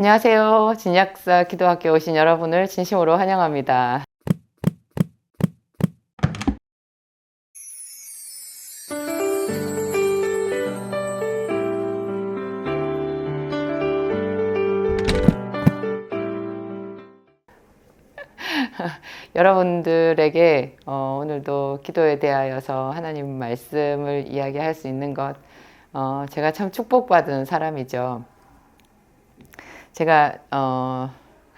안녕하세요. 진약사 기도학교에 오신 여러분을 진심으로 환영합니다. 여러분들에게 오늘도 기도에 대하여서 하나님 말씀을 이야기할 수 있는 것, 제가 참 축복받은 사람이죠. 제가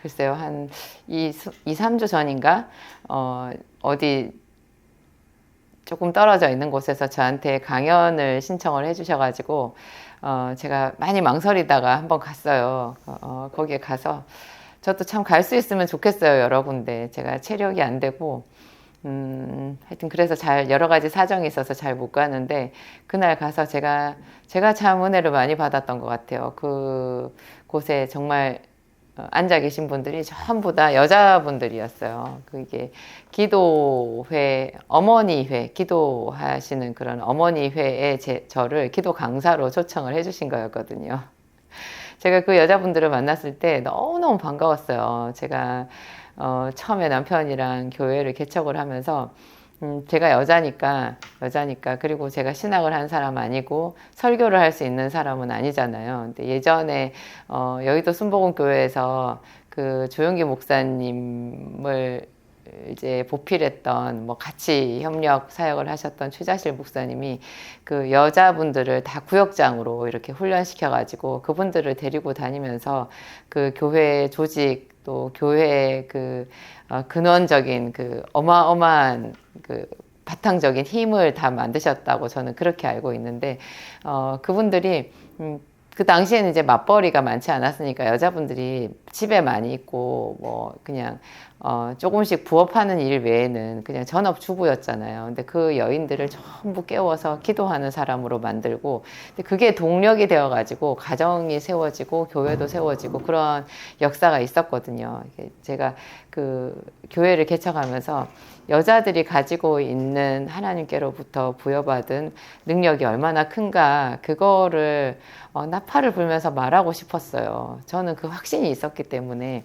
글쎄요, 한 3주 전인가 어디 조금 떨어져 있는 곳에서 저한테 강연을 신청을 해주셔가지고 제가 많이 망설이다가 한번 갔어요. 거기에 가서 저도 참 갈 수 있으면 좋겠어요, 여러 군데. 제가 체력이 안 되고 하여튼 그래서 여러 가지 사정이 있어서 잘 못 가는데, 그날 가서 제가 참 은혜를 많이 받았던 것 같아요. 그 곳에 정말 앉아 계신 분들이 전부 다 여자분들이었어요. 그게 기도회, 어머니회, 기도하시는 그런 어머니회에 저를 기도 강사로 초청을 해주신 거였거든요. 제가 그 여자분들을 만났을 때 너무너무 반가웠어요. 제가 처음에 남편이랑 교회를 개척을 하면서 제가 여자니까 그리고 제가 신학을 한 사람 아니고 설교를 할 수 있는 사람은 아니잖아요. 근데 예전에 여의도 순복음교회에서 그 조용기 목사님을 이제 보필했던, 뭐 같이 협력 사역을 하셨던 최자실 목사님이 그 여자분들을 다 구역장으로 이렇게 훈련시켜 가지고 그분들을 데리고 다니면서 그 교회 조직, 또 교회의 그 근원적인 그 어마어마한 그 바탕적인 힘을 다 만드셨다고 저는 그렇게 알고 있는데, 그분들이 그 당시에는 이제 맞벌이가 많지 않았으니까 여자분들이 집에 많이 있고 뭐 그냥 조금씩 부업하는 일 외에는 그냥 전업주부였잖아요. 근데 그 여인들을 전부 깨워서 기도하는 사람으로 만들고, 근데 그게 동력이 되어가지고 가정이 세워지고 교회도 세워지고 그런 역사가 있었거든요. 제가 그 교회를 개척하면서 여자들이 가지고 있는 하나님께로부터 부여받은 능력이 얼마나 큰가, 그거를 나팔을 불면서 말하고 싶었어요. 저는 그 확신이 있었기 때문에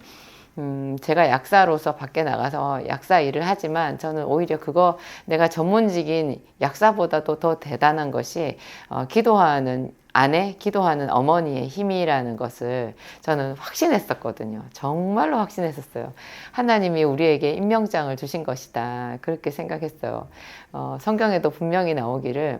제가 약사로서 밖에 나가서 약사 일을 하지만 저는 오히려 그거 내가 전문직인 약사보다도 더 대단한 것이 기도하는 아내, 기도하는 어머니의 힘이라는 것을 저는 확신했었거든요. 정말로 확신했었어요. 하나님이 우리에게 임명장을 주신 것이다, 그렇게 생각했어요. 성경에도 분명히 나오기를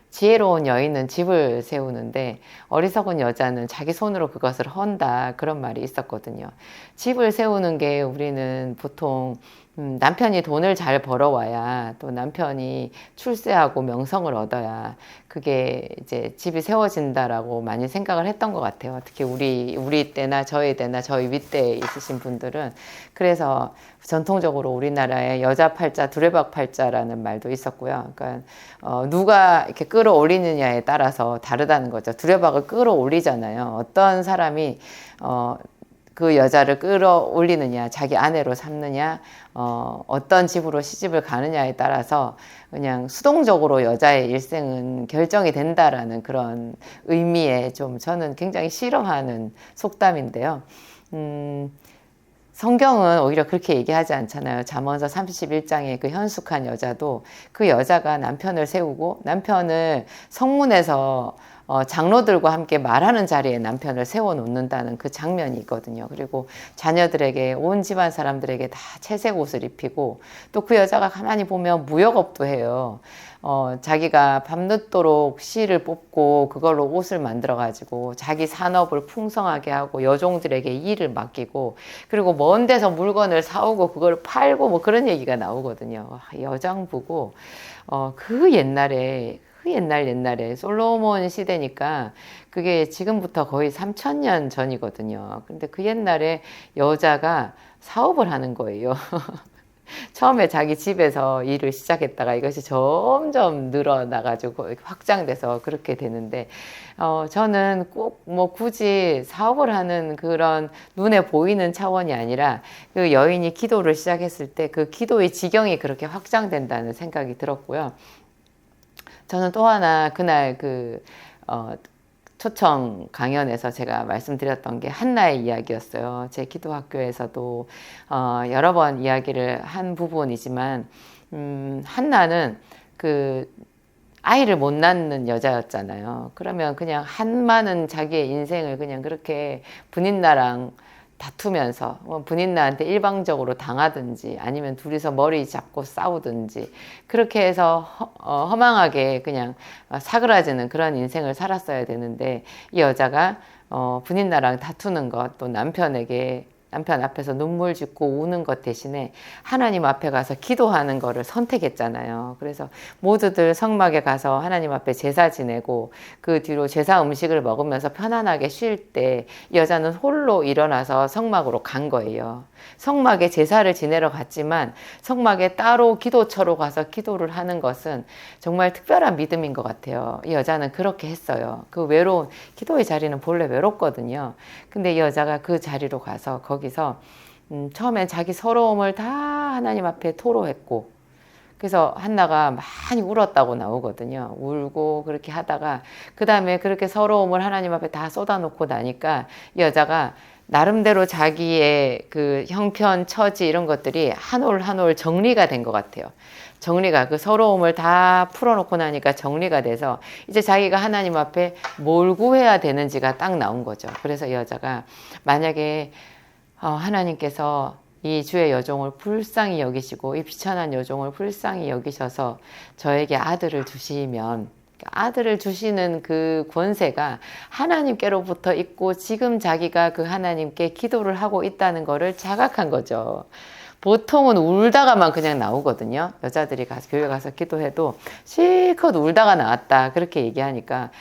지혜로운 여인은 집을 세우는데 어리석은 여자는 자기 손으로 그것을 헌다, 그런 말이 있었거든요. 집을 세우는 게 우리는 보통 남편이 돈을 잘 벌어와야, 또 남편이 출세하고 명성을 얻어야 그게 이제 집이 세워진다라고 많이 생각을 했던 것 같아요. 특히 우리 때나 저희 때나 저희 윗대에 있으신 분들은. 그래서 전통적으로 우리나라에 여자 팔자, 두레박 팔자라는 말도 있었고요. 그러니까 누가 이렇게 끌어올리느냐에 따라서 다르다는 거죠. 두레박을 끌어올리잖아요. 어떤 사람이 그 여자를 끌어올리느냐, 자기 아내로 삼느냐, 어떤 집으로 시집을 가느냐에 따라서 그냥 수동적으로 여자의 일생은 결정이 된다라는 그런 의미에 좀 저는 굉장히 싫어하는 속담인데요. 성경은 오히려 그렇게 얘기하지 않잖아요. 잠언서 31장의 그 현숙한 여자도 그 여자가 남편을 세우고 남편을 성문에서 장로들과 함께 말하는 자리에 남편을 세워놓는다는 그 장면이 있거든요. 그리고 자녀들에게, 온 집안 사람들에게 다 채색 옷을 입히고, 또 그 여자가 가만히 보면 무역업도 해요. 자기가 밤늦도록 실을 뽑고 그걸로 옷을 만들어 가지고 자기 산업을 풍성하게 하고 여종들에게 일을 맡기고, 그리고 먼 데서 물건을 사오고 그걸 팔고 뭐 그런 얘기가 나오거든요. 여장부고 그 옛날에 솔로몬 시대니까 그게 지금부터 거의 3000년 전이거든요. 근데 그 옛날에 여자가 사업을 하는 거예요. 처음에 자기 집에서 일을 시작했다가 이것이 점점 늘어나가지고 확장돼서 그렇게 되는데, 저는 꼭 뭐 굳이 사업을 하는 그런 눈에 보이는 차원이 아니라 그 여인이 기도를 시작했을 때 그 기도의 지경이 그렇게 확장된다는 생각이 들었고요. 저는 또 하나 그날 초청 강연에서 제가 말씀드렸던 게 한나의 이야기였어요. 제 기도학교에서도 여러 번 이야기를 한 부분이지만 한나는 그 아이를 못 낳는 여자였잖아요. 그러면 그냥 한마는 자기의 인생을 그냥 그렇게 분인나랑 다투면서 분인나한테 일방적으로 당하든지 아니면 둘이서 머리 잡고 싸우든지 그렇게 해서 허망하게 그냥 사그라지는 그런 인생을 살았어야 되는데 이 여자가 분인나랑 다투는 것, 또 남편 앞에서 눈물 짓고 우는 것 대신에 하나님 앞에 가서 기도하는 거를 선택했잖아요. 그래서 모두들 성막에 가서 하나님 앞에 제사 지내고 그 뒤로 제사 음식을 먹으면서 편안하게 쉴 때 여자는 홀로 일어나서 성막으로 간 거예요. 성막에 제사를 지내러 갔지만 성막에 따로 기도처로 가서 기도를 하는 것은 정말 특별한 믿음인 것 같아요. 이 여자는 그렇게 했어요. 그 외로운 기도의 자리는 본래 외롭거든요. 근데 이 여자가 그 자리로 가서 거기서 처음엔 자기 서러움을 다 하나님 앞에 토로했고 그래서 한나가 많이 울었다고 나오거든요. 울고 그렇게 하다가 그 다음에 그렇게 서러움을 하나님 앞에 다 쏟아놓고 나니까 이 여자가 나름대로 자기의 그 형편, 처지 이런 것들이 한 올 한 올 정리가 된 것 같아요. 정리가 그 서러움을 다 풀어놓고 나니까 정리가 돼서 이제 자기가 하나님 앞에 뭘 구해야 되는지가 딱 나온 거죠. 그래서 이 여자가 만약에 하나님께서 이 주의 여종을 불쌍히 여기시고 이 비천한 여종을 불쌍히 여기셔서 저에게 아들을 주시면 아들을 주시는 그 권세가 하나님께로부터 있고 지금 자기가 그 하나님께 기도를 하고 있다는 거를 자각한 거죠. 보통은 울다가만 그냥 나오거든요. 여자들이 가서 교회 가서 기도해도 실컷 울다가 나왔다 그렇게 얘기하니까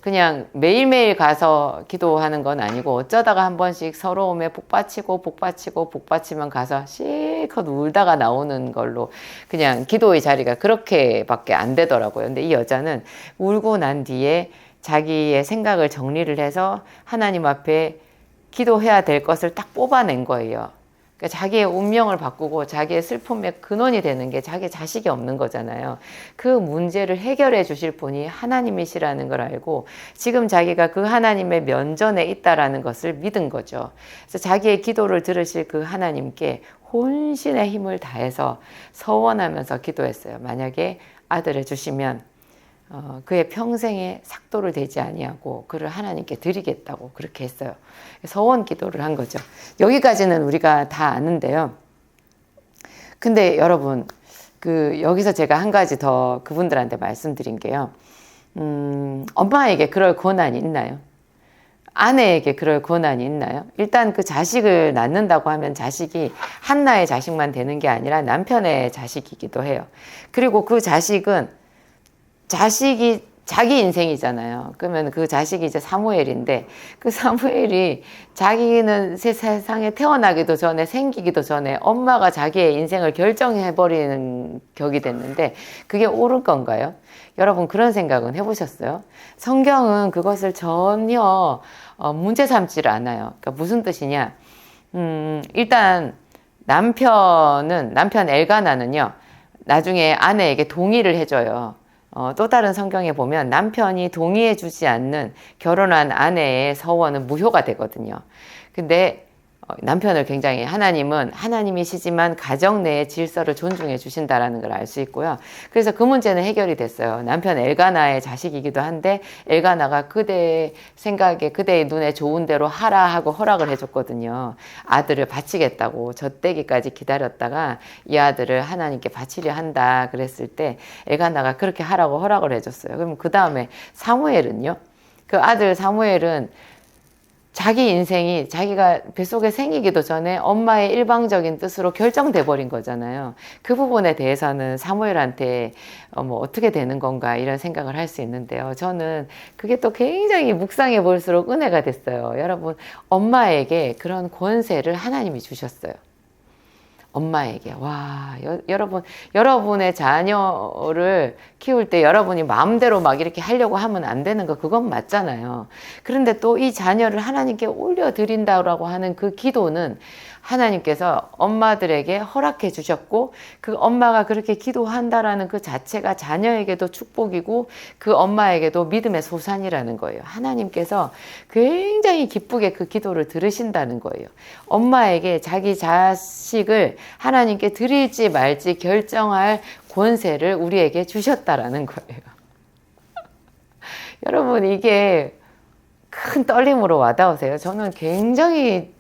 그냥 매일매일 가서 기도하는 건 아니고 어쩌다가 한 번씩 서러움에 복받치면 가서 실컷 울다가 나오는 걸로 그냥 기도의 자리가 그렇게밖에 안 되더라고요. 근데 이 여자는 울고 난 뒤에 자기의 생각을 정리를 해서 하나님 앞에 기도해야 될 것을 딱 뽑아낸 거예요. 그러니까 자기의 운명을 바꾸고 자기의 슬픔의 근원이 되는 게 자기 자식이 없는 거잖아요. 그 문제를 해결해 주실 분이 하나님이시라는 걸 알고 지금 자기가 그 하나님의 면전에 있다라는 것을 믿은 거죠. 그래서 자기의 기도를 들으실 그 하나님께 혼신의 힘을 다해서 서원하면서 기도했어요. 만약에 아들을 주시면 그의 평생에 삭도를 대지 아니하고 그를 하나님께 드리겠다고 그렇게 했어요. 서원 기도를 한 거죠. 여기까지는 우리가 다 아는데요. 근데 여러분, 여기서 제가 한 가지 더 그분들한테 말씀드린 게요. 엄마에게 그럴 권한이 있나요? 아내에게 그럴 권한이 있나요? 일단 그 자식을 낳는다고 하면 자식이 한나의 자식만 되는 게 아니라 남편의 자식이기도 해요. 그리고 그 자식은 자식이 자기 인생이잖아요. 그러면 그 자식이 이제 사무엘인데 그 사무엘이 자기는 세상에 태어나기도 전에 생기기도 전에 엄마가 자기의 인생을 결정해버리는 격이 됐는데 그게 옳은 건가요? 여러분 그런 생각은 해보셨어요? 성경은 그것을 전혀 문제 삼지를 않아요. 그러니까 무슨 뜻이냐? 일단 남편 엘가나는요 나중에 아내에게 동의를 해줘요. 또 다른 성경에 보면 남편이 동의해 주지 않는 결혼한 아내의 서원은 무효가 되거든요. 근데 남편을 굉장히 하나님은 하나님이시지만 가정 내의 질서를 존중해 주신다라는 걸 알 수 있고요. 그래서 그 문제는 해결이 됐어요. 남편 엘가나의 자식이기도 한데 엘가나가 그대의 생각에 그대의 눈에 좋은 대로 하라 하고 허락을 해줬거든요. 아들을 바치겠다고 젖대기까지 기다렸다가 이 아들을 하나님께 바치려 한다 그랬을 때 엘가나가 그렇게 하라고 허락을 해줬어요. 그럼 그 다음에 사무엘은요? 그 아들 사무엘은 자기 인생이 자기가 뱃속에 생기기도 전에 엄마의 일방적인 뜻으로 결정돼 버린 거잖아요. 그 부분에 대해서는 사무엘한테 뭐 어떻게 되는 건가 이런 생각을 할 수 있는데요. 저는 그게 또 굉장히 묵상해 볼수록 은혜가 됐어요. 여러분, 엄마에게 그런 권세를 하나님이 주셨어요. 엄마에게. 와, 여러분, 여러분의 자녀를 키울 때 여러분이 마음대로 막 이렇게 하려고 하면 안 되는 거, 그건 맞잖아요. 그런데 또 이 자녀를 하나님께 올려드린다라고 하는 그 기도는 하나님께서 엄마들에게 허락해 주셨고, 그 엄마가 그렇게 기도한다라는 그 자체가 자녀에게도 축복이고, 그 엄마에게도 믿음의 소산이라는 거예요. 하나님께서 굉장히 기쁘게 그 기도를 들으신다는 거예요. 엄마에게 자기 자식을 하나님께 드릴지 말지 결정할 권세를 우리에게 주셨다라는 거예요. 여러분, 이게 큰 떨림으로 와닿으세요? 저는 굉장히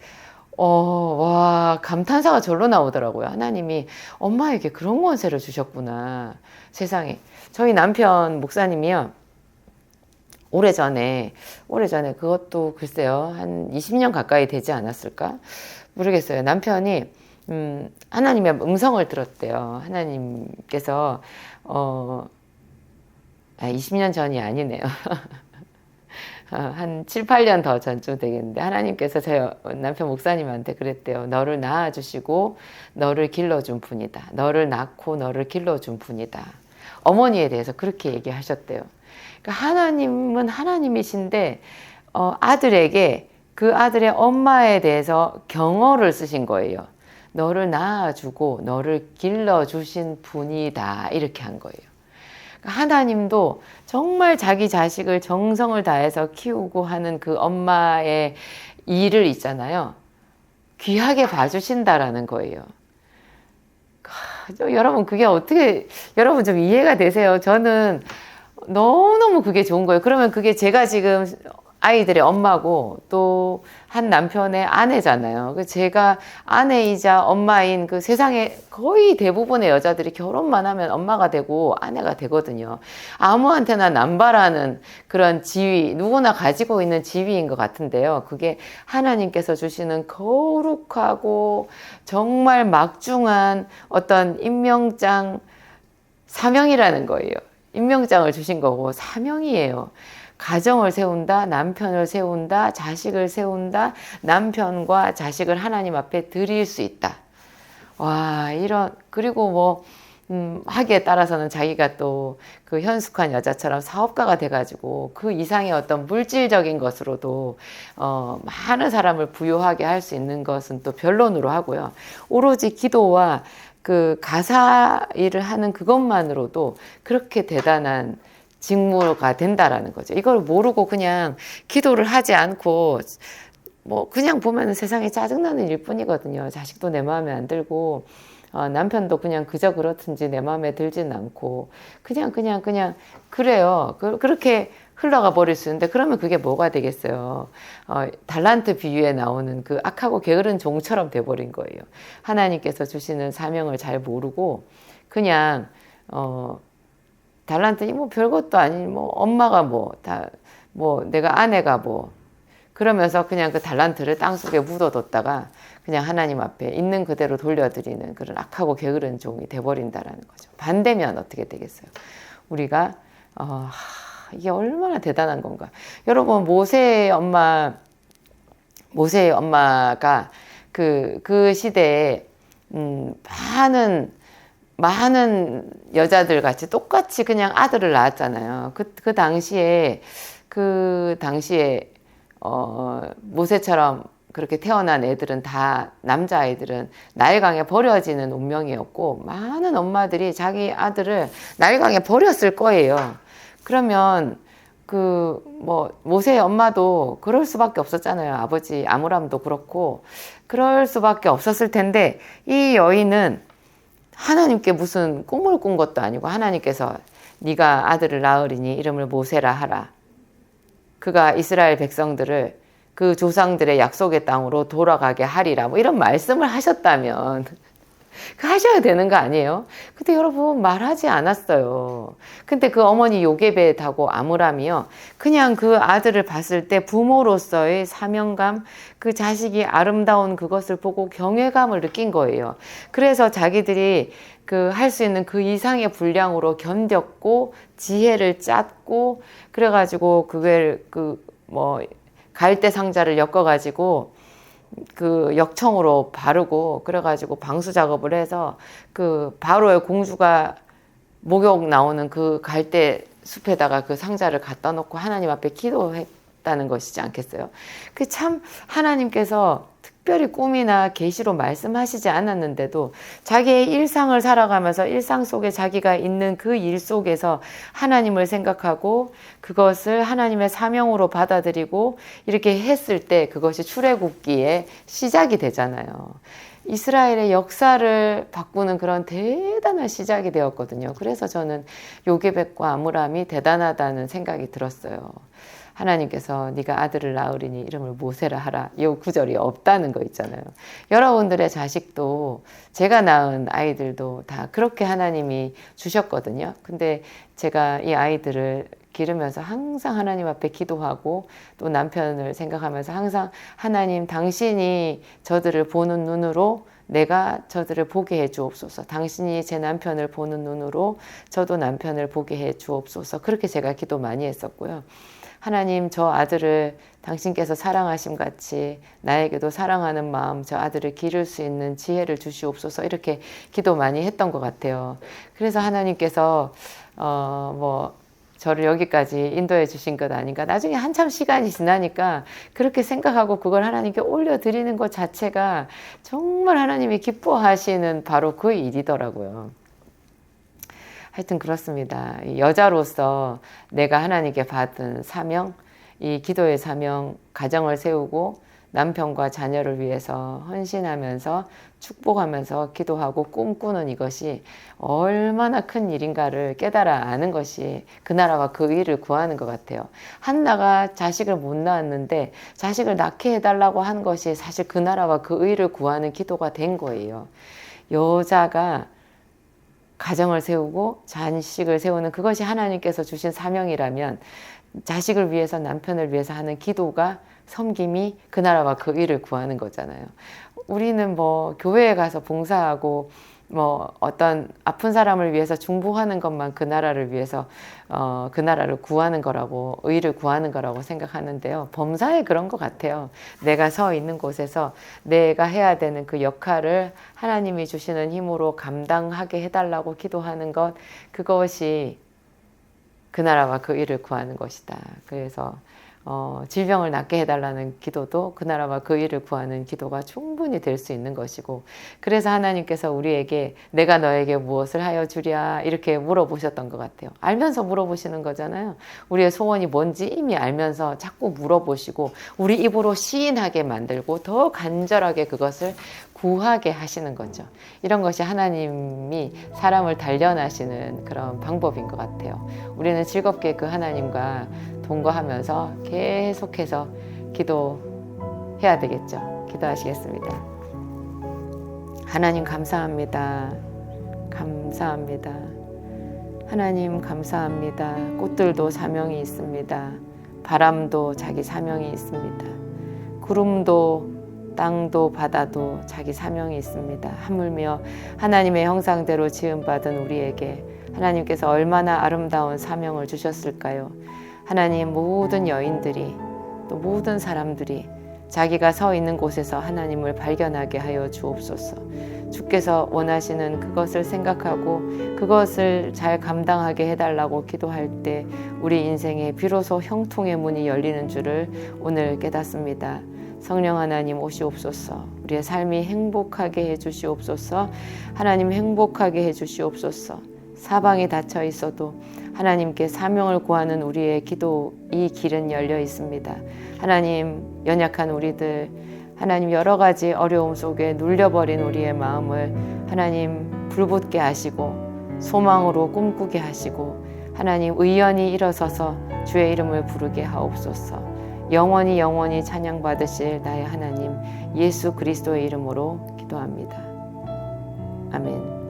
와, 감탄사가 절로 나오더라고요. 하나님이 엄마에게 그런 권세를 주셨구나. 세상에. 저희 남편 목사님이요. 오래전에 그것도 글쎄요. 한 20년 가까이 되지 않았을까? 모르겠어요. 남편이, 하나님의 음성을 들었대요. 하나님께서, 20년 전이 아니네요. 한 7, 8년 더 전쯤 되겠는데 하나님께서 제 남편 목사님한테 그랬대요. 너를 낳아주시고 너를 길러준 분이다. 너를 낳고 너를 길러준 분이다. 어머니에 대해서 그렇게 얘기하셨대요. 그러니까 하나님은 하나님이신데 아들에게 그 아들의 엄마에 대해서 경어를 쓰신 거예요. 너를 낳아주고 너를 길러주신 분이다. 이렇게 한 거예요. 하나님도 정말 자기 자식을 정성을 다해서 키우고 하는 그 엄마의 일을 있잖아요. 귀하게 봐주신다라는 거예요. 여러분, 그게 어떻게, 여러분 좀 이해가 되세요? 저는 너무너무 그게 좋은 거예요. 그러면 그게 제가 지금 아이들의 엄마고 또 한 남편의 아내잖아요. 제가 아내이자 엄마인 그 세상에 거의 대부분의 여자들이 결혼만 하면 엄마가 되고 아내가 되거든요. 아무한테나 남바라는 그런 지위, 누구나 가지고 있는 지위인 것 같은데요. 그게 하나님께서 주시는 거룩하고 정말 막중한 어떤 임명장, 사명이라는 거예요. 임명장을 주신 거고 사명이에요. 가정을 세운다, 남편을 세운다, 자식을 세운다, 남편과 자식을 하나님 앞에 드릴 수 있다. 와, 그리고 뭐, 하기에 따라서는 자기가 또 그 현숙한 여자처럼 사업가가 돼가지고 그 이상의 어떤 물질적인 것으로도, 많은 사람을 부유하게 할 수 있는 것은 또 변론으로 하고요. 오로지 기도와 그 가사 일을 하는 그것만으로도 그렇게 대단한 직무가 된다라는 거죠. 이걸 모르고 그냥 기도를 하지 않고 뭐 그냥 보면 세상에 짜증나는 일뿐이거든요. 자식도 내 마음에 안 들고 남편도 그냥 그저 그렇든지 내 마음에 들진 않고 그냥 그래요. 그렇게 흘러가 버릴 수 있는데 그러면 그게 뭐가 되겠어요. 달란트 비유에 나오는 그 악하고 게으른 종처럼 돼버린 거예요. 하나님께서 주시는 사명을 잘 모르고 그냥 달란트니 뭐 별것도 아닌 뭐 엄마가 내가 아내가 그러면서 그냥 그 달란트를 땅속에 묻어뒀다가 그냥 하나님 앞에 있는 그대로 돌려드리는 그런 악하고 게으른 종이 돼버린다라는 거죠. 반대면 어떻게 되겠어요? 우리가 이게 얼마나 대단한 건가. 여러분, 모세의 엄마가 그 시대에 많은 여자들 같이 똑같이 그냥 아들을 낳았잖아요. 그 당시에 모세처럼 그렇게 태어난 애들은 다 남자아이들은 나일강에 버려지는 운명이었고 많은 엄마들이 자기 아들을 나일강에 버렸을 거예요. 그러면 모세의 엄마도 그럴 수밖에 없었잖아요. 아버지 아므람도 그렇고 그럴 수밖에 없었을 텐데 이 여인은 하나님께 무슨 꿈을 꾼 것도 아니고 하나님께서 네가 아들을 낳으리니 이름을 모세라 하라. 그가 이스라엘 백성들을 그 조상들의 약속의 땅으로 돌아가게 하리라. 뭐 이런 말씀을 하셨다면 하셔야 되는 거 아니에요? 근데 여러분 말하지 않았어요. 근데 그 어머니 요게벳하고 아므람이요. 그냥 그 아들을 봤을 때 부모로서의 사명감, 그 자식이 아름다운 그것을 보고 경외감을 느낀 거예요. 그래서 자기들이 할 수 있는 그 이상의 분량으로 견뎠고 지혜를 짰고 그래가지고 그걸 갈대 상자를 엮어가지고 그 역청으로 바르고 그래가지고 방수 작업을 해서 그 바로의 공주가 목욕 나오는 그 갈대 숲에다가 그 상자를 갖다 놓고 하나님 앞에 기도했다는 것이지 않겠어요? 그 참 하나님께서 특별히 꿈이나 계시로 말씀하시지 않았는데도 자기의 일상을 살아가면서 일상 속에 자기가 있는 그 일 속에서 하나님을 생각하고 그것을 하나님의 사명으로 받아들이고 이렇게 했을 때 그것이 출애굽기의 시작이 되잖아요. 이스라엘의 역사를 바꾸는 그런 대단한 시작이 되었거든요. 그래서 저는 요게벳과 아므람이 대단하다는 생각이 들었어요. 하나님께서 네가 아들을 낳으리니 이름을 모세라 하라. 이 구절이 없다는 거 있잖아요. 여러분들의 자식도 제가 낳은 아이들도 다 그렇게 하나님이 주셨거든요. 근데 제가 이 아이들을 기르면서 항상 하나님 앞에 기도하고 또 남편을 생각하면서 항상 하나님 당신이 저들을 보는 눈으로 내가 저들을 보게 해 주옵소서. 당신이 제 남편을 보는 눈으로 저도 남편을 보게 해 주옵소서. 그렇게 제가 기도 많이 했었고요. 하나님 저 아들을 당신께서 사랑하심 같이 나에게도 사랑하는 마음 저 아들을 기를 수 있는 지혜를 주시옵소서. 이렇게 기도 많이 했던 것 같아요. 그래서 하나님께서 저를 여기까지 인도해 주신 것 아닌가. 나중에 한참 시간이 지나니까 그렇게 생각하고 그걸 하나님께 올려드리는 것 자체가 정말 하나님이 기뻐하시는 바로 그 일이더라고요. 하여튼 그렇습니다. 여자로서 내가 하나님께 받은 사명, 이 기도의 사명, 가정을 세우고 남편과 자녀를 위해서 헌신하면서 축복하면서 기도하고 꿈꾸는 이것이 얼마나 큰 일인가를 깨달아 아는 것이 그 나라와 그 의를 구하는 것 같아요. 한나가 자식을 못 낳았는데 자식을 낳게 해달라고 한 것이 사실 그 나라와 그 의를 구하는 기도가 된 거예요. 여자가 가정을 세우고 자식을 세우는 그것이 하나님께서 주신 사명이라면 자식을 위해서 남편을 위해서 하는 기도가 섬김이 그 나라와 그 일을 구하는 거잖아요. 우리는 교회에 가서 봉사하고 어떤 아픈 사람을 위해서 중보하는 것만 그 나라를 위해서 그 나라를 구하는 거라고 의를 구하는 거라고 생각하는데요. 범사에 그런 것 같아요. 내가 서 있는 곳에서 내가 해야 되는 그 역할을 하나님이 주시는 힘으로 감당하게 해달라고 기도하는 것 그것이 그 나라와 그 일을 구하는 것이다. 그래서 질병을 낫게 해달라는 기도도 그 나라와 그 일을 구하는 기도가 충분히 될 수 있는 것이고 그래서 하나님께서 우리에게 내가 너에게 무엇을 하여 주랴 이렇게 물어보셨던 것 같아요. 알면서 물어보시는 거잖아요. 우리의 소원이 뭔지 이미 알면서 자꾸 물어보시고 우리 입으로 시인하게 만들고 더 간절하게 그것을 구하게 하시는 거죠. 이런 것이 하나님이 사람을 단련하시는 그런 방법인 것 같아요. 우리는 즐겁게 그 하나님과 동거하면서 계속해서 기도해야 되겠죠. 기도하시겠습니다. 하나님 감사합니다. 감사합니다. 하나님 감사합니다. 꽃들도 사명이 있습니다. 바람도 자기 사명이 있습니다. 구름도 땅도 바다도 자기 사명이 있습니다. 하물며 하나님의 형상대로 지음받은 우리에게 하나님께서 얼마나 아름다운 사명을 주셨을까요? 하나님 모든 여인들이 또 모든 사람들이 자기가 서 있는 곳에서 하나님을 발견하게 하여 주옵소서. 주께서 원하시는 그것을 생각하고 그것을 잘 감당하게 해달라고 기도할 때 우리 인생에 비로소 형통의 문이 열리는 줄을 오늘 깨닫습니다. 성령 하나님 오시옵소서. 우리의 삶이 행복하게 해주시옵소서. 하나님 행복하게 해주시옵소서. 사방이 닫혀 있어도 하나님께 사명을 구하는 우리의 기도 이 길은 열려 있습니다. 하나님 연약한 우리들 하나님 여러 가지 어려움 속에 눌려버린 우리의 마음을 하나님 불붙게 하시고 소망으로 꿈꾸게 하시고 하나님 의연히 일어서서 주의 이름을 부르게 하옵소서. 영원히 찬양받으실 나의 하나님 예수 그리스도의 이름으로 기도합니다. 아멘.